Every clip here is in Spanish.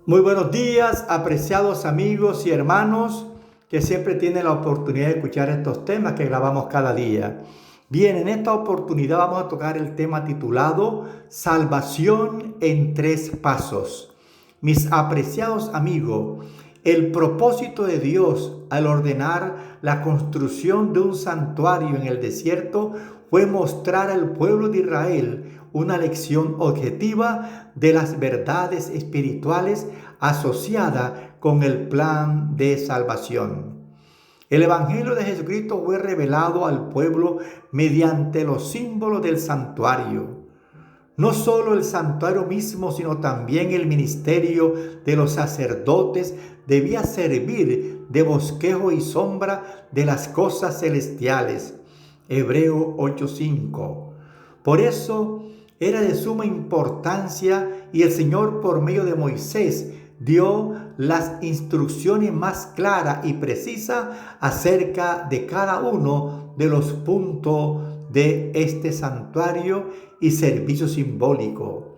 Muy buenos días, apreciados amigos y hermanos que siempre tienen la oportunidad de escuchar estos temas que grabamos cada día. Bien, en esta oportunidad vamos a tocar el tema titulado Salvación en 3 pasos. Mis apreciados amigos, el propósito de Dios al ordenar la construcción de un santuario en el desierto fue mostrar al pueblo de Israel una lección objetiva de las verdades espirituales asociada con el plan de salvación. El Evangelio de Jesucristo fue revelado al pueblo mediante los símbolos del santuario. No solo el santuario mismo, sino también el ministerio de los sacerdotes debía servir de bosquejo y sombra de las cosas celestiales. Hebreo 8:5. Por eso era de suma importancia y el Señor por medio de Moisés dio las instrucciones más claras y precisas acerca de cada uno de los puntos de este santuario y servicio simbólico.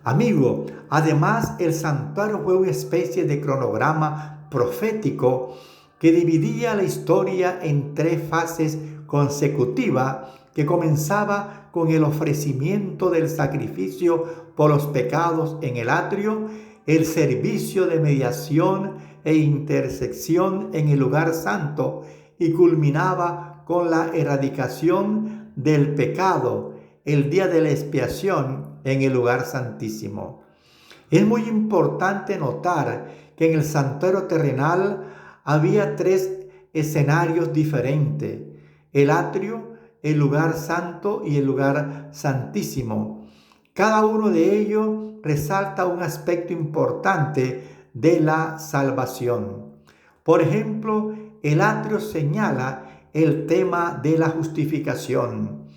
Amigo, además el santuario fue una especie de cronograma profético que dividía la historia en 3 fases consecutivas que comenzaba con el ofrecimiento del sacrificio por los pecados en el atrio, el servicio de mediación e intersección en el lugar santo y culminaba con la erradicación del pecado, el día de la expiación en el lugar santísimo. Es muy importante notar que en el santuario terrenal había 3 escenarios diferentes: el atrio, el lugar santo y el lugar santísimo. Cada uno de ellos resalta un aspecto importante de la salvación. Por ejemplo, el atrio señala el tema de la justificación.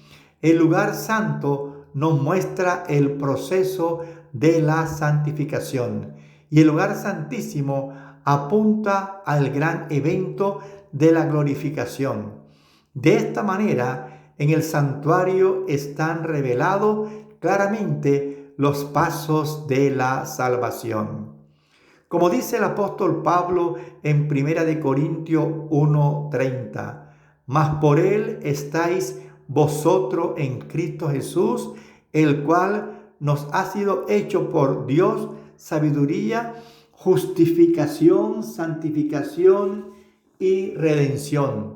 El lugar santo nos muestra el proceso de la santificación y el lugar santísimo apunta al gran evento de la glorificación. De esta manera, en el santuario están revelados claramente los pasos de la salvación. Como dice el apóstol Pablo en 1 Corintios 1:30, mas por él estáis vosotros en Cristo Jesús, el cual nos ha sido hecho por Dios sabiduría, justificación, santificación y redención.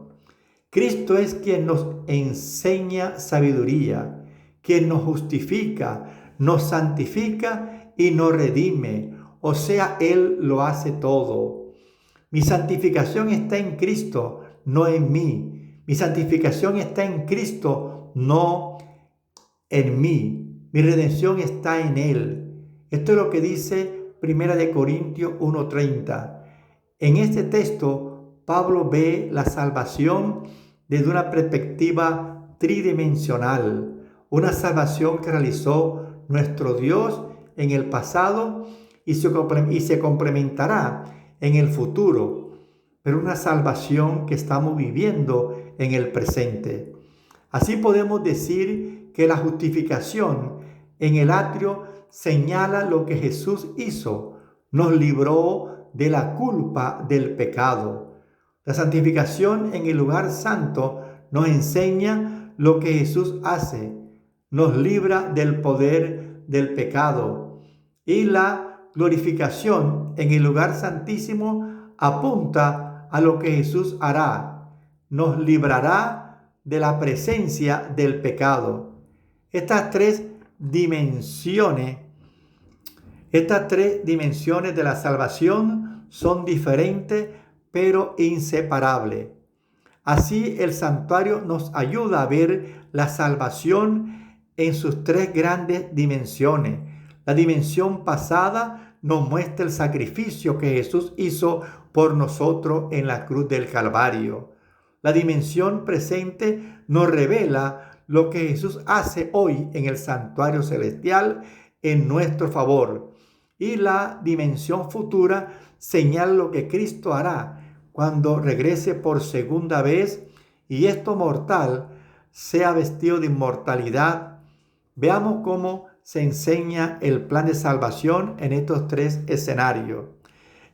Cristo es quien nos enseña sabiduría, quien nos justifica, nos santifica y nos redime. O sea, Él lo hace todo. Mi santificación está en Cristo, no en mí. Mi santificación está en Cristo, no en mí. Mi redención está en Él. Esto es lo que dice 1 Corintios 1:30. En este texto, Pablo ve la salvación desde una perspectiva tridimensional, una salvación que realizó nuestro Dios en el pasado y se complementará en el futuro, pero una salvación que estamos viviendo en el presente. Así podemos decir que la justificación en el atrio señala lo que Jesús hizo, nos libró de la culpa del pecado. La santificación en el lugar santo nos enseña lo que Jesús hace, nos libra del poder del pecado. Y la glorificación en el lugar santísimo apunta a lo que Jesús hará, nos librará de la presencia del pecado. Estas tres dimensiones de la salvación son diferentes pero inseparables. Así el santuario nos ayuda a ver la salvación en sus 3 grandes dimensiones. La dimensión pasada nos muestra el sacrificio que Jesús hizo por nosotros en la cruz del Calvario. La dimensión presente nos revela lo que Jesús hace hoy en el santuario celestial en nuestro favor. Y la dimensión futura señala lo que Cristo hará cuando regrese por segunda vez y esto mortal sea vestido de inmortalidad. Veamos cómo se enseña el plan de salvación en estos tres escenarios.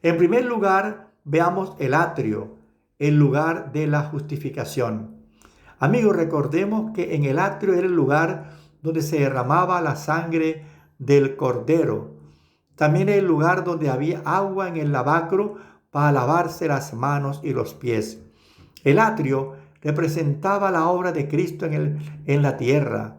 En primer lugar, veamos el atrio, el lugar de la justificación. Amigos, recordemos que en el atrio era el lugar donde se derramaba la sangre del cordero. También era el lugar donde había agua en el lavacro para lavarse las manos y los pies. El atrio representaba la obra de Cristo en la tierra.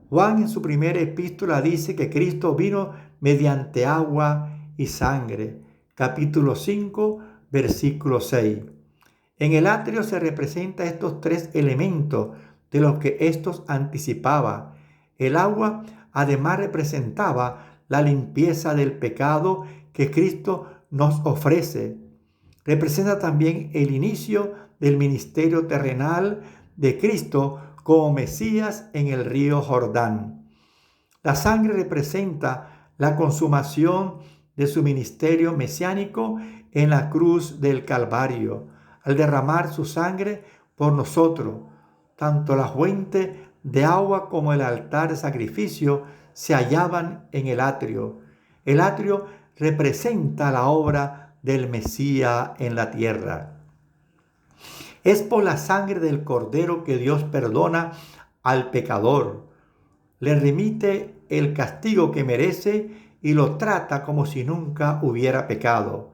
Juan en su primera epístola dice que Cristo vino mediante agua y sangre. Capítulo 5, versículo 6. En el atrio se representa estos tres elementos de los que estos anticipaba. El agua además representaba la limpieza del pecado que Cristo nos ofrece. Representa también el inicio del ministerio terrenal de Cristo como Mesías en el río Jordán. La sangre representa la consumación de su ministerio mesiánico en la cruz del Calvario, al derramar su sangre por nosotros. Tanto la fuente de agua como el altar de sacrificio se hallaban en el atrio. El atrio representa la obra del Mesías en la tierra. Es por la sangre del Cordero que Dios perdona al pecador, le remite el castigo que merece y lo trata como si nunca hubiera pecado.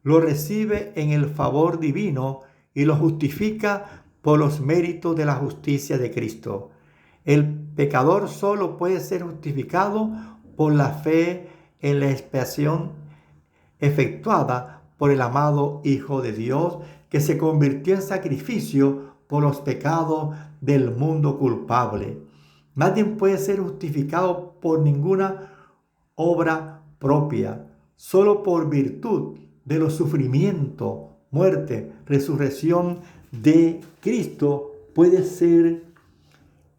Lo recibe en el favor divino y lo justifica por los méritos de la justicia de Cristo. El pecador solo puede ser justificado por la fe en la expiación efectuada por el amado Hijo de Dios, que se convirtió en sacrificio por los pecados del mundo culpable. Nadie puede ser justificado por ninguna obra propia, solo por virtud de los sufrimientos, muerte, resurrección de Cristo puede ser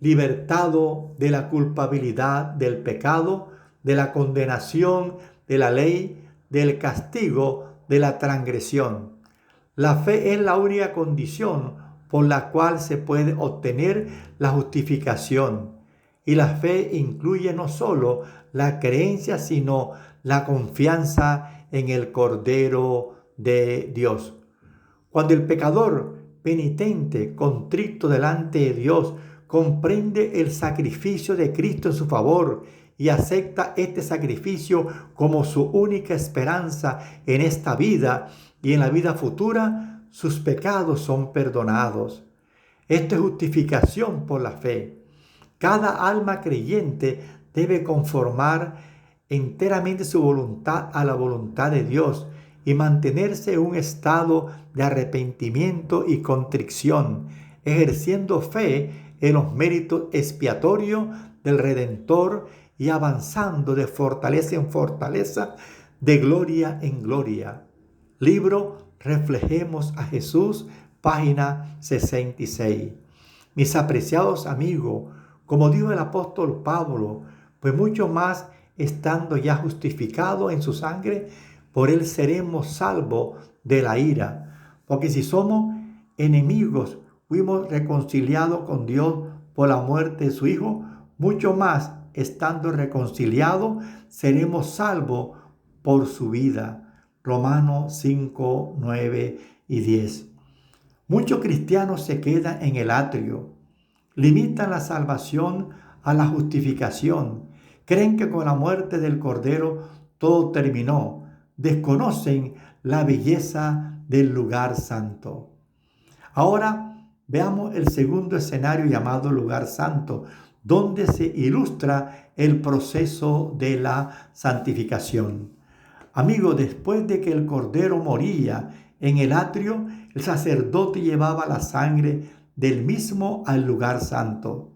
libertado de la culpabilidad del pecado, de la condenación de la ley, del castigo de la transgresión. La fe es la única condición por la cual se puede obtener la justificación. Y la fe incluye no solo la creencia, sino la confianza en el Cordero de Dios. Cuando el pecador penitente, contrito delante de Dios, comprende el sacrificio de Cristo en su favor y acepta este sacrificio como su única esperanza en esta vida y en la vida futura, sus pecados son perdonados. Esto es justificación por la fe. Cada alma creyente debe conformar enteramente su voluntad a la voluntad de Dios y mantenerse en un estado de arrepentimiento y contrición, ejerciendo fe en los méritos expiatorios del Redentor y avanzando de fortaleza en fortaleza, de gloria en gloria. Libro Reflejemos a Jesús, página 66. Mis apreciados amigos, como dijo el apóstol Pablo, pues mucho más estando ya justificado en su sangre, por él seremos salvos de la ira. Porque si somos enemigos, fuimos reconciliados con Dios por la muerte de su Hijo, mucho más estando reconciliados, seremos salvos por su vida. Romanos 5, 9 y 10. Muchos cristianos se quedan en el atrio, limitan la salvación a la justificación, creen que con la muerte del Cordero todo terminó, desconocen la belleza del lugar santo. Ahora veamos el segundo escenario llamado lugar santo, donde se ilustra el proceso de la santificación. Amigos, después de que el Cordero moría en el atrio, el sacerdote llevaba la sangre del mismo al lugar santo.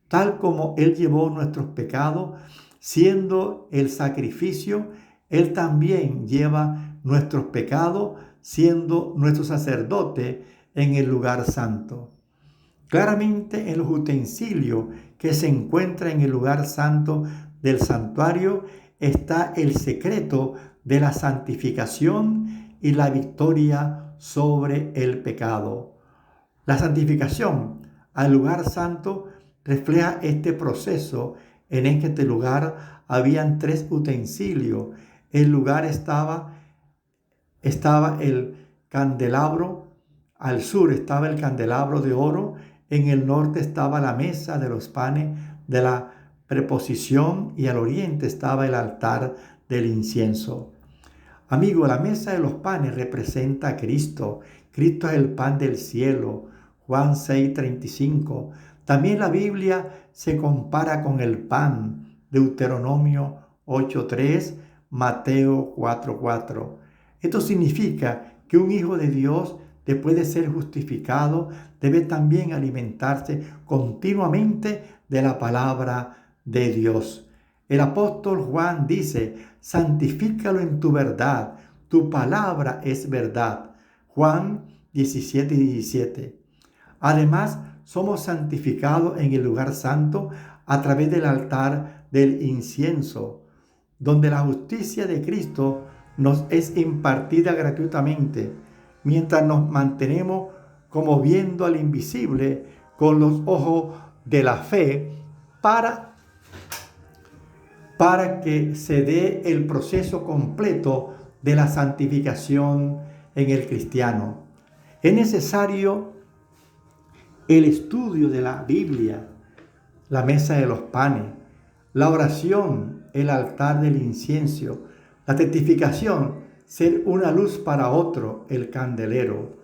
Tal como Él llevó nuestros pecados, siendo el sacrificio, Él también lleva nuestros pecados, siendo nuestro sacerdote en el lugar santo. Claramente en los utensilios que se encuentran en el lugar santo del santuario está el secreto de la santificación y la victoria sobre el pecado. La santificación al lugar santo refleja este proceso En este lugar habían 3 utensilios. El lugar estaba el candelabro, al sur estaba el candelabro de oro, en el norte estaba la mesa de los panes de la preposición y al oriente estaba el altar del incienso. Amigo, la mesa de los panes representa a Cristo. Cristo es el pan del cielo. Juan 6:35. También la Biblia se compara con el pan. Deuteronomio 8:3, Mateo 4:4. Esto significa que un hijo de Dios, después de ser justificado, debe también alimentarse continuamente de la palabra de Dios. El apóstol Juan dice: santifícalo en tu verdad, tu palabra es verdad. Juan 17:17. Además, somos santificados en el lugar santo a través del altar del incienso, donde la justicia de Cristo nos es impartida gratuitamente, mientras nos mantenemos como viendo al invisible con los ojos de la fe para que se dé el proceso completo de la santificación en el cristiano. Es necesario el estudio de la Biblia, la mesa de los panes, la oración, el altar del incienso, la testificación, ser una luz para otro, el candelero.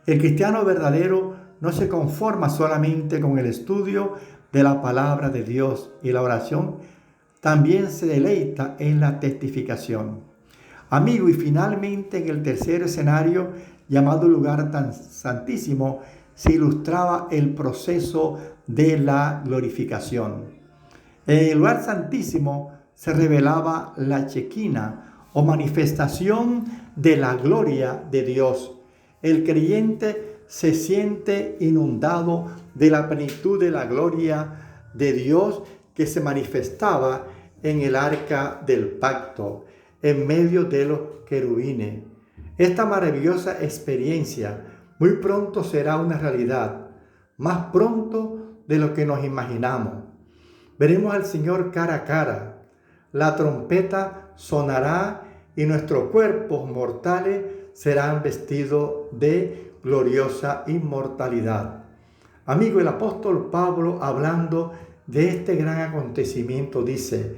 El cristiano verdadero no se conforma solamente con el estudio de la palabra de Dios y la oración, también se deleita en la testificación. Amigo, y finalmente en el tercer escenario, llamado lugar tan santísimo, se ilustraba el proceso de la glorificación. En el lugar santísimo se revelaba la Shekinah o manifestación de la gloria de Dios. El creyente se siente inundado de la plenitud de la gloria de Dios que se manifestaba en el arca del pacto, en medio de los querubines. Esta maravillosa experiencia muy pronto será una realidad, más pronto de lo que nos imaginamos. Veremos al Señor cara a cara. La trompeta sonará y nuestros cuerpos mortales serán vestidos de gloriosa inmortalidad. Amigo, el apóstol Pablo, hablando de este gran acontecimiento, dice: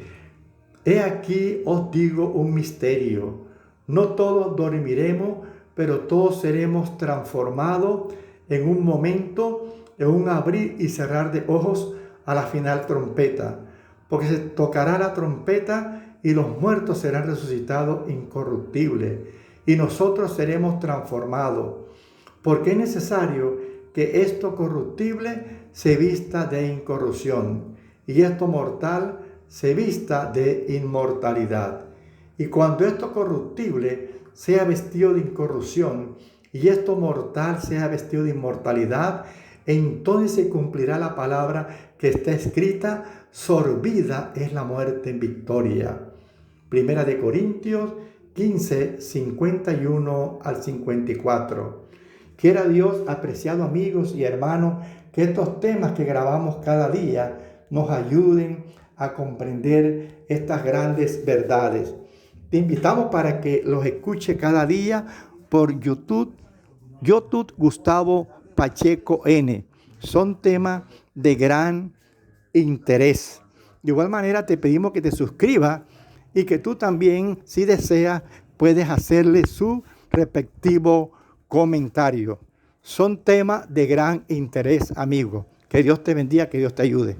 he aquí os digo un misterio. No todos dormiremos, pero todos seremos transformados en un momento, en un abrir y cerrar de ojos, a la final trompeta. Porque se tocará la trompeta y los muertos serán resucitados incorruptibles y nosotros seremos transformados. Porque es necesario que esto corruptible se vista de incorrupción y esto mortal se vista de inmortalidad. Y cuando esto corruptible sea vestido de incorrupción y esto mortal sea vestido de inmortalidad, entonces se cumplirá la palabra que está escrita: sorbida es la muerte en victoria. Primera de Corintios 15, 51 al 54. Quiera Dios, apreciados amigos y hermanos, que estos temas que grabamos cada día nos ayuden a comprender estas grandes verdades. Te invitamos para que los escuche cada día por YouTube Gustavo Pacheco N. Son temas de gran interés. De igual manera te pedimos que te suscribas y que tú también, si deseas, puedes hacerle su respectivo comentario. Son temas de gran interés, amigo. Que Dios te bendiga, que Dios te ayude.